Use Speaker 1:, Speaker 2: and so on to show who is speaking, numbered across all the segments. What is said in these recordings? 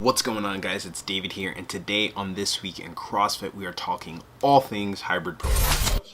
Speaker 1: What's going on, guys? It's David here, and today on This Week in CrossFit we are talking all things hybrid performance.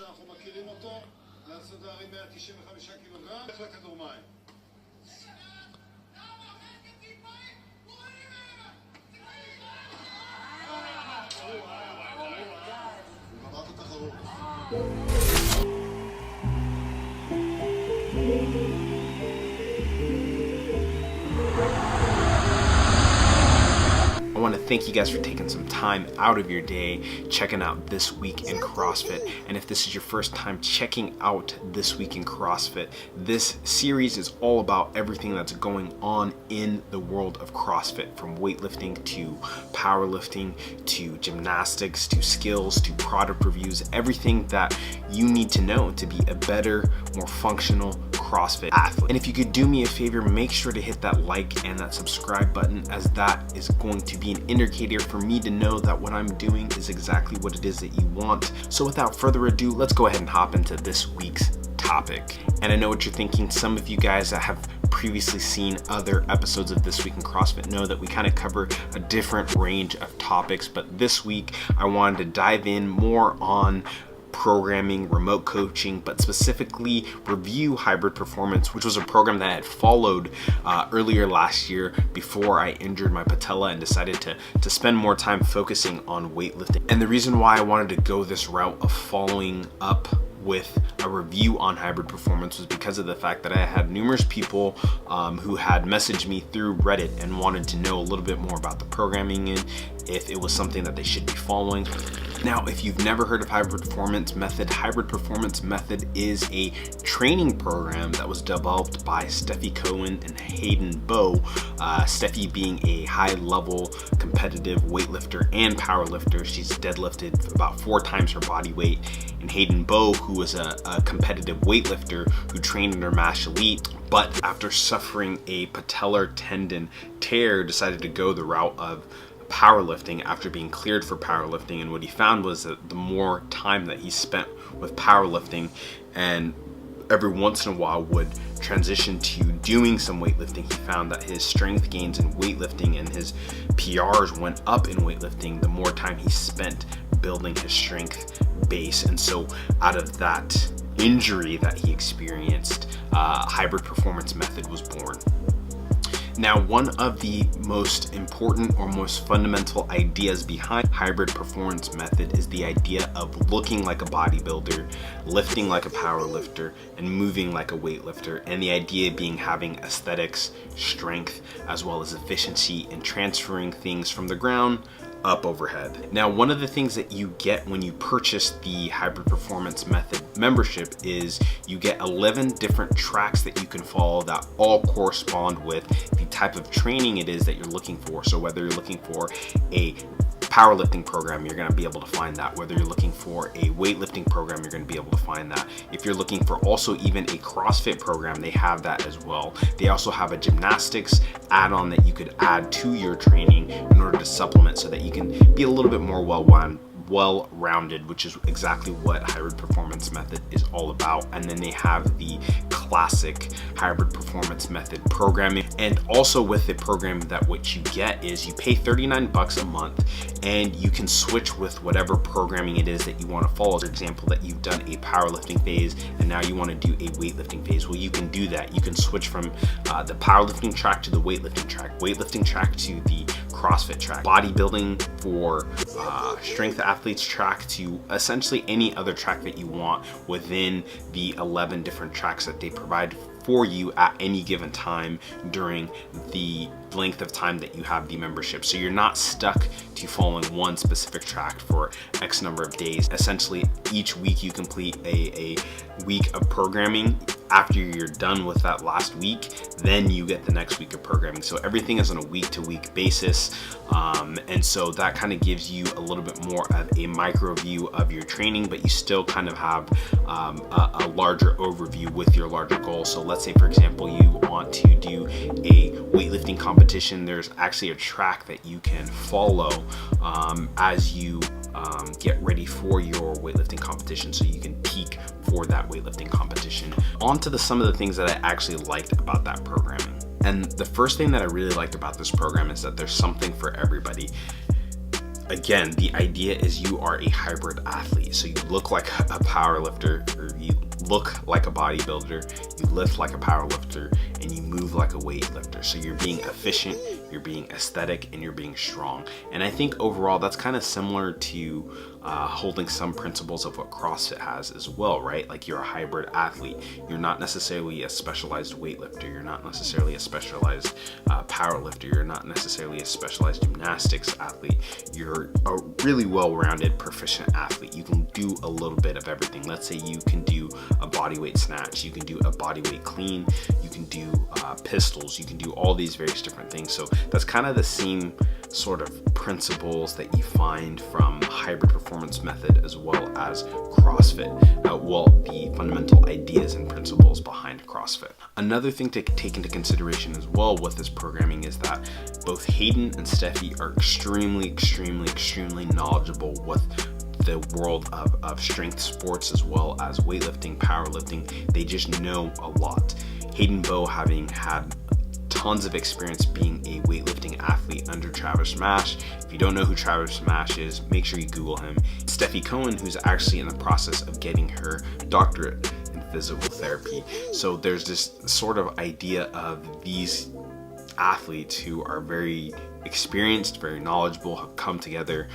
Speaker 1: I want to thank you guys for taking some time out of your day checking out This Week in CrossFit. And if this is your first time checking out This Week in CrossFit, this series is all about everything that's going on in the world of CrossFit, from weightlifting to powerlifting to gymnastics to skills to product reviews, everything that you need to know to be a better, more functional CrossFit athlete. And if you could do me a favor, make sure to hit that like and that subscribe button, as that is going to be an indicator for me to know that what I'm doing is exactly what it is that you want. So without further ado, let's go ahead and hop into this week's topic. And I know what you're thinking. Some of you guys that have previously seen other episodes of This Week in CrossFit know that we kind of cover a different range of topics, but this week I wanted to dive in more on programming, remote coaching, but specifically review hybrid performance, which was a program that I had followed earlier last year before I injured my patella and decided to spend more time focusing on weightlifting. And the reason why I wanted to go this route of following up with a review on hybrid performance was because of the fact that I had numerous people who had messaged me through Reddit and wanted to know a little bit more about the programming and if it was something that they should be following. Now, if you've never heard of Hybrid Performance Method is a training program that was developed by Steffi Cohen and Hayden Bowe. Steffi being a high-level competitive weightlifter and powerlifter. She's deadlifted about 4 times her body weight. And Hayden Bowe, who was a competitive weightlifter who trained under MASH Elite, but after suffering a patellar tendon tear, decided to go the route of powerlifting after being cleared for powerlifting. And what he found was that the more time that he spent with powerlifting and every once in a while would transition to doing some weightlifting, he found that his strength gains in weightlifting and his PRs went up in weightlifting the more time he spent building his strength base. And so out of that injury that he experienced, Hybrid Performance Method was born. Now, one of the most important or most fundamental ideas behind Hybrid Performance Method is the idea of looking like a bodybuilder, lifting like a powerlifter, and moving like a weightlifter. And the idea being having aesthetics, strength, as well as efficiency in transferring things from the ground up overhead. Now, one of the things that you get when you purchase the Hybrid Performance Method membership is you get 11 different tracks that you can follow that all correspond with the type of training it is that you're looking for. So whether you're looking for a powerlifting program, you're going to be able to find that. Whether you're looking for a weightlifting program, you're going to be able to find that. If you're looking for also even a CrossFit program, they have that as well. They also have a gymnastics add-on that you could add to your training in order to supplement so that you can be a little bit more well-rounded, which is exactly what Hybrid Performance Method is all about. And then they have the classic Hybrid Performance Method programming. And also with the program, that what you get is you pay $39 a month and you can switch with whatever programming it is that you want to follow. For example, that you've done a powerlifting phase and now you want to do a weightlifting phase. Well, you can do that. You can switch from the powerlifting track to the weightlifting track to the CrossFit track, bodybuilding for strength athletes track to essentially any other track that you want within the 11 different tracks that they provide for you at any given time during the length of time that you have the membership. So you're not stuck to following one specific track for X number of days. Essentially, each week you complete a week of programming. After you're done with that last week, then you get the next week of programming. So everything is on a week-to-week basis. And so that kind of gives you a little bit more of a micro view of your training, but you still kind of have a larger overview with your larger goals. So let's say, for example, you want to do a weightlifting competition. There's actually a track that you can follow as you get ready for your weightlifting competition, so you can peak for that weightlifting competition. On to some of the things that I actually liked about that programming. And the first thing that I really liked about this program is that there's something for everybody. Again, the idea is you are a hybrid athlete. So you look like a power lifter, or you look like a bodybuilder, you lift like a power lifter, and you move like a weightlifter. So you're being efficient, you're being aesthetic, and you're being strong. And I think overall that's kind of similar to holding some principles of what CrossFit has as well, right? Like, you're a hybrid athlete. You're not necessarily a specialized weightlifter. You're not necessarily a specialized power lifter. You're not necessarily a specialized gymnastics athlete. You're a really well-rounded, proficient athlete. You can do a little bit of everything. Let's say you can do a bodyweight snatch. You can do a bodyweight clean. You can do pistols. You can do all these various different things. So that's kind of the same sort of principles that you find from hybrid performance method as well as CrossFit. The fundamental ideas and principles behind CrossFit. Another thing to take into consideration as well with this programming is that both Hayden and Steffi are extremely knowledgeable with the world of strength sports as well as weightlifting, powerlifting. They just know a lot. Hayden Bowe, having had tons of experience being a weightlifting athlete under Travis Mash. If you don't know who Travis Mash is, make sure you Google him. Steffi Cohen, who's actually in the process of getting her doctorate in physical therapy. So there's this sort of idea of these athletes who are very experienced, very knowledgeable, have come together.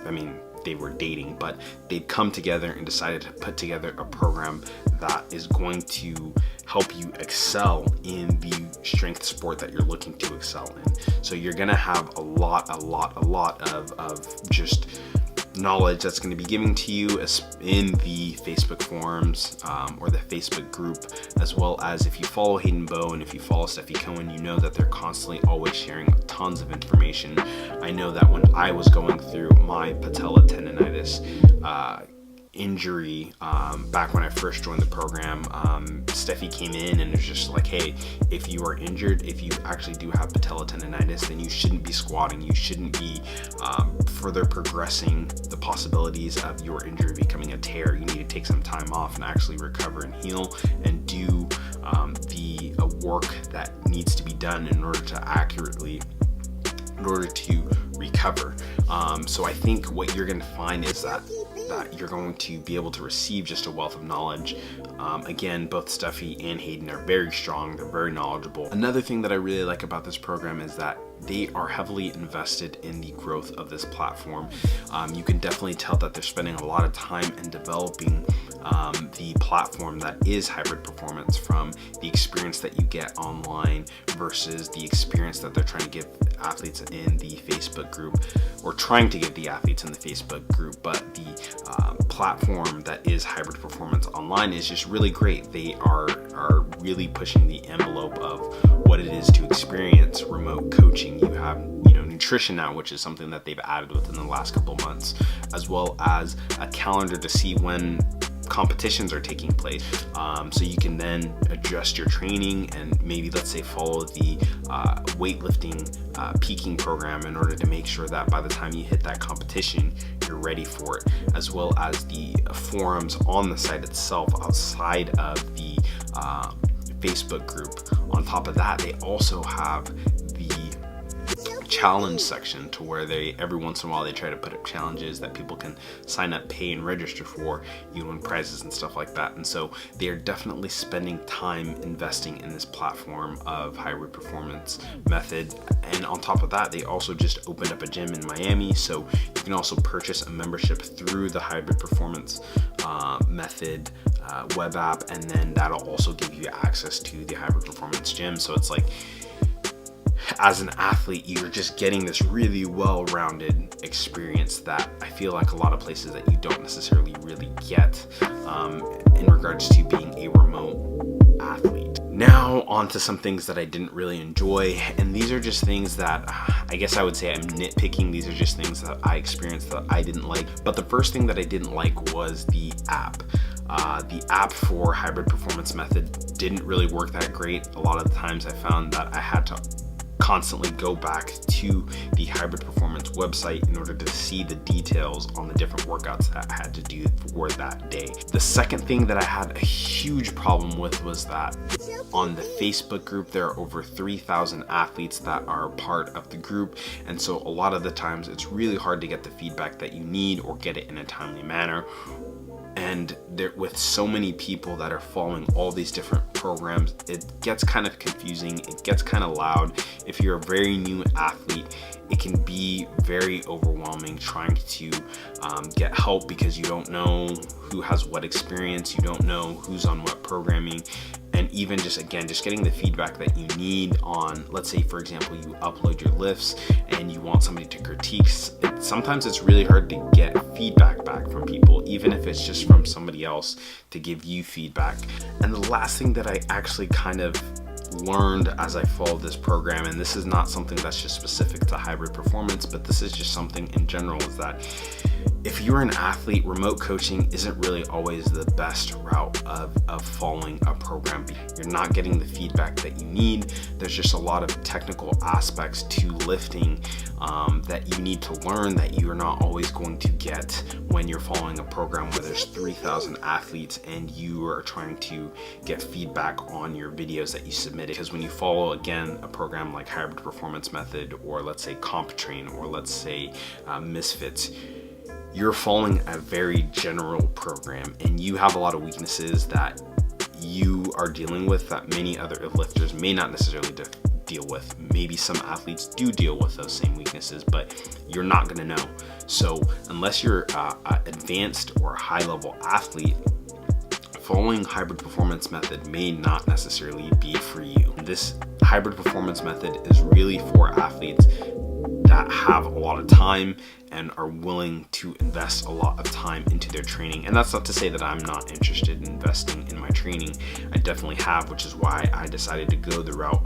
Speaker 1: I mean, they were dating, but they'd come together and decided to put together a program that is going to help you excel in the strength sport that you're looking to excel in. So you're gonna have a lot of just knowledge that's going to be given to you in the Facebook forums or the Facebook group, as well as if you follow Hayden Bowe and if you follow Steffi Cohen, you know that they're constantly always sharing tons of information. I know that when I was going through my patella tendonitis injury back when I first joined the program, Steffi came in and was just like, hey, if you are injured, if you actually do have patella tendonitis, then you shouldn't be squatting, you shouldn't be further progressing the possibilities of your injury becoming a tear. You need to take some time off and actually recover and heal and do the work that needs to be done in order to recover. So I think what you're going to find is that you're going to be able to receive just a wealth of knowledge. Again, both Steffi and Hayden are very strong, they're very knowledgeable. Another thing that I really like about this program is that they are heavily invested in the growth of this platform. You can definitely tell that they're spending a lot of time in developing the platform that is hybrid performance, from the experience that you get online versus the experience that they're trying to give athletes in the Facebook group, or trying to give the athletes in the Facebook group. But the platform that is hybrid performance online is just really great. They are really pushing the envelope of what it is to experience remote coaching. You have nutrition now, which is something that they've added within the last couple months, as well as a calendar to see when competitions are taking place, so you can then adjust your training and maybe, let's say, follow the weightlifting peaking program in order to make sure that by the time you hit that competition, you're ready for it, as well as the forums on the site itself outside of the Facebook group. On top of that, they also have the challenge section, to where they every once in a while they try to put up challenges that people can sign up, pay, and register for. You win prizes and stuff like that. And so they are definitely spending time investing in this platform of hybrid performance method. And on top of that, they also just opened up a gym in Miami, so you can also purchase a membership through the hybrid performance method web app, and then that'll also give you access to the hybrid performance gym. So it's like, as an athlete, you're just getting this really well-rounded experience that I feel like a lot of places that you don't necessarily really get in regards to being a remote athlete. Now on to some things that I didn't really enjoy, and these are just things that I guess I would say I'm nitpicking. These are just things that I experienced that I didn't like. But the first thing that I didn't like was the app. The app for hybrid performance method didn't really work that great. A lot of the times I found that I had to constantly go back to the Hybrid Performance website in order to see the details on the different workouts that I had to do for that day. The second thing that I had a huge problem with was that on the Facebook group, there are over 3,000 athletes that are part of the group. And so a lot of the times it's really hard to get the feedback that you need or get it in a timely manner. And there, with so many people that are following all these different programs, it gets kind of confusing. It gets kind of loud. If you're a very new athlete, it can be very overwhelming trying to get help because you don't know who has what experience, you don't know who's on what programming. And even just getting the feedback that you need on, let's say for example, you upload your lifts and you want somebody to critique, sometimes it's really hard to get feedback back from people, even if it's just from somebody else to give you feedback. And the last thing that I actually kind of learned as I followed this program, and this is not something that's just specific to Hybrid Performance, but this is just something in general, is that if you're an athlete, remote coaching isn't really always the best route of following a program. You're not getting the feedback that you need. There's just a lot of technical aspects to lifting that you need to learn that you're not always going to get when you're following a program where there's 3,000 athletes and you are trying to get feedback on your videos that you submitted. Because when you follow, again, a program like Hybrid Performance Method, or let's say CompTrain, or let's say Misfits, you're following a very general program and you have a lot of weaknesses that you are dealing with that many other lifters may not necessarily deal with. Maybe some athletes do deal with those same weaknesses, but you're not going to know. So unless you're an advanced or high level athlete, following Hybrid Performance Method may not necessarily be for you. This Hybrid Performance Method is really for athletes that have a lot of time and are willing to invest a lot of time into their training. And that's not to say that I'm not interested in investing in my training. I definitely have, which is why I decided to go the route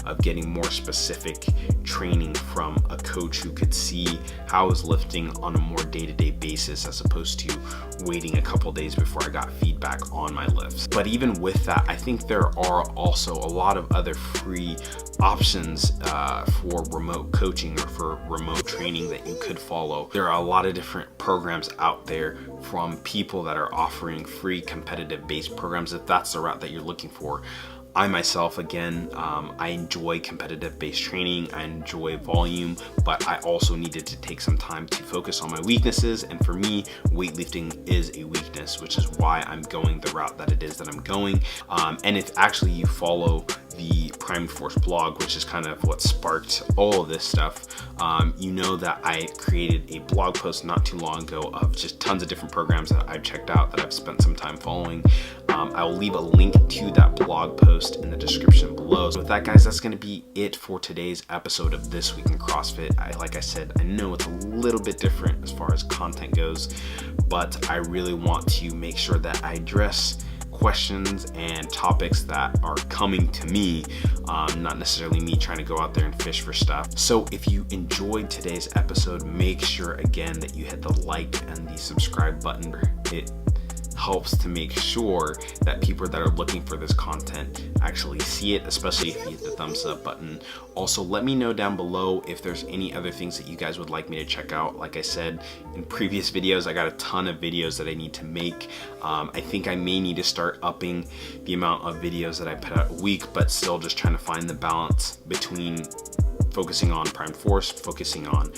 Speaker 1: of getting more specific training from a coach who could see how I was lifting on a more day-to-day basis, as opposed to waiting a couple days before I got feedback on my lifts. But even with that, I think there are also a lot of other free options for remote coaching or for remote training that you could follow. There are a lot of different programs out there from people that are offering free competitive based programs, if that's the route that you're looking for. I myself, again, I enjoy competitive based training, I enjoy volume, but I also needed to take some time to focus on my weaknesses. And for me, weightlifting is a weakness, which is why I'm going the route that it is that I'm going. And if actually you follow the Primed Force blog, which is kind of what sparked all of this stuff, you know that I created a blog post not too long ago of just tons of different programs that I've checked out that I've spent some time following. I will leave a link to that blog post in the description below. So with that, guys, that's going to be it for today's episode of This Week in CrossFit. Like I said, I know it's a little bit different as far as content goes, but I really want to make sure that I address questions and topics that are coming to me, not necessarily me trying to go out there and fish for stuff. So if you enjoyed today's episode, make sure again that you hit the like and the subscribe button. It helps to make sure that people that are looking for this content actually see it, especially if you hit the thumbs up button. Also, let me know down below if there's any other things that you guys would like me to check out. Like I said in previous videos, I got a ton of videos that I need to make. I think I may need to start upping the amount of videos that I put out a week, but still just trying to find the balance between focusing on Primed Force, focusing on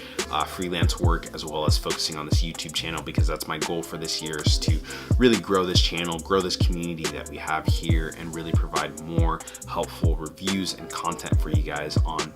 Speaker 1: freelance work, as well as focusing on this YouTube channel, because that's my goal for this year, is to really grow this channel, grow this community that we have here, and really provide more helpful reviews and content for you guys on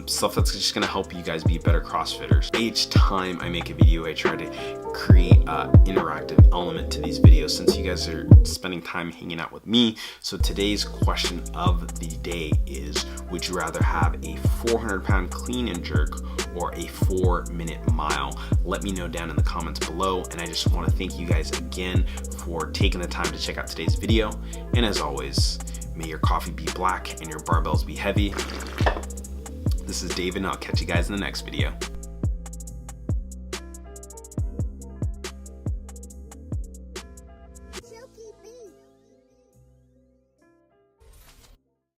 Speaker 1: stuff that's just gonna help you guys be better CrossFitters. Each time I make a video, I try to create an interactive element to these videos, since you guys are spending time hanging out with me. So today's question of the day is, would you rather have a 400-pound clean and jerk or a 4-minute mile? Let me know down in the comments below. And I just want to thank you guys again for taking the time to check out today's video. And as always, may your coffee be black and your barbells be heavy. This is David, and I'll catch you guys in the next video.